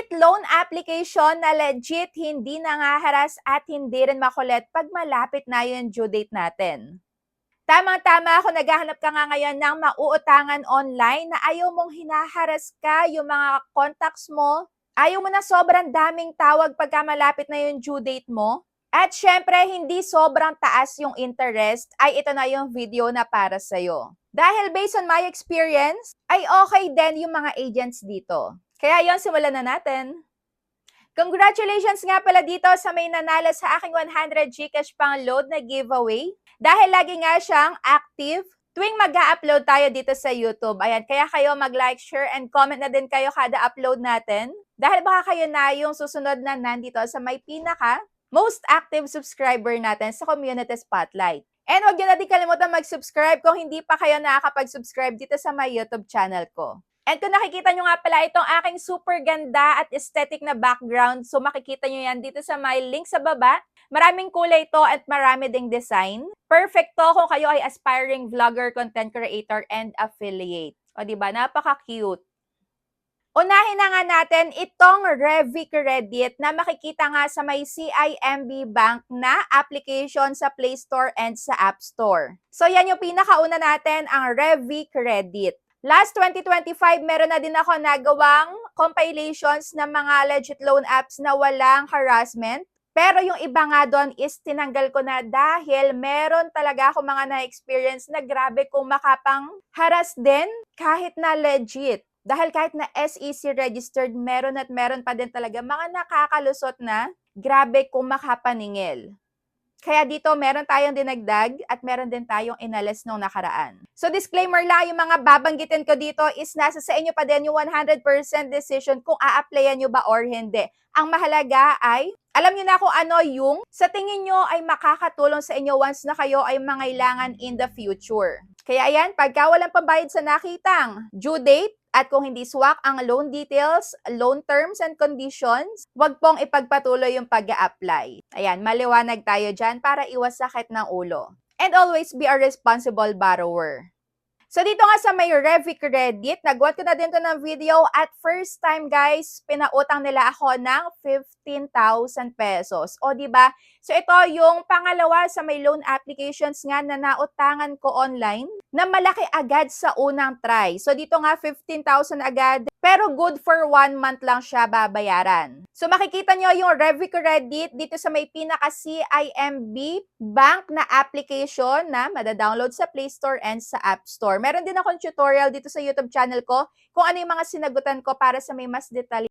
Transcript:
Legit loan application na legit, hindi nangaharas at hindi rin makulit pag malapit na yung due date natin. Tamang-tama ako, naghahanap ka nga ngayon ng mauutangan online na ayaw mong hinaharas ka yung mga contacts mo, ayaw mo na sobrang daming tawag pagka malapit na yung due date mo, at syempre hindi sobrang taas yung interest, ay ito na yung video na para sa'yo. Dahil based on my experience, ay okay din yung mga agents dito. Kaya yon, simulan na natin. Congratulations nga pala dito sa may nanalo sa aking 100 Gcash pang load na giveaway. Dahil lagi nga siyang active tuwing mag-upload tayo dito sa YouTube. Ayan, kaya kayo mag-like, share, and comment na din kayo kada upload natin. Dahil baka kayo na yung susunod na nandito sa may pinaka most active subscriber natin sa Community Spotlight. And huwag nyo na din kalimutan mag-subscribe kung hindi pa kayo nakakapag-subscribe dito sa my YouTube channel ko. And kung nakikita nyo nga pala itong aking super ganda at aesthetic na background, so makikita nyo yan dito sa my link sa baba. Maraming kulay ito at marami ding design. Perfect to kung kayo ay aspiring vlogger, content creator, and affiliate. O diba, napaka-cute. Unahin na nga natin itong Revi Credit na makikita nga sa may CIMB Bank na application sa Play Store and sa App Store. So yan yung pinakauna natin, ang Revi Credit. Last 2025, meron na din ako nagawang compilations ng mga legit loan apps na walang harassment. Pero yung iba nga doon is tinanggal ko na dahil meron talaga ako mga na-experience na grabe kung makapang harass din kahit na legit. Dahil kahit na SEC registered, meron at meron pa din talaga mga nakakalusot na grabe kung makapaningil. Kaya dito, meron tayong dinagdag at meron din tayong inalis nung nakaraan. So disclaimer lang, yung mga babanggitin ko dito is nasa sa inyo pa din yung 100% decision kung a-applyan nyo ba or hindi. Ang mahalaga ay, alam nyo na kung ano yung sa tingin nyo ay makakatulong sa inyo once na kayo ay mangailangan in the future. Kaya ayan, pagka walang pambayad sa nakitang due date, at kung hindi swak ang loan details, loan terms and conditions, wag pong ipagpatuloy yung pag-a-apply. Ayan, maliwanag tayo dyan para iwas sakit ng ulo. And always be a responsible borrower. So dito nga sa may Revi Credit, nagawa ko na din to ng video at first time guys, pinautang nila ako ng 15,000 pesos. O di ba? So ito yung pangalawa sa may loan applications nga na nautangan ko online na malaki agad sa unang try. So dito nga 15,000 agad, pero good for 1 month lang siya babayaran. So makikita nyo yung Revi Credit dito sa may pinaka CIMB Bank na application na madadownload sa Play Store and sa App Store. Meron din akong tutorial dito sa YouTube channel ko kung ano yung mga sinagutan ko para sa may mas detalye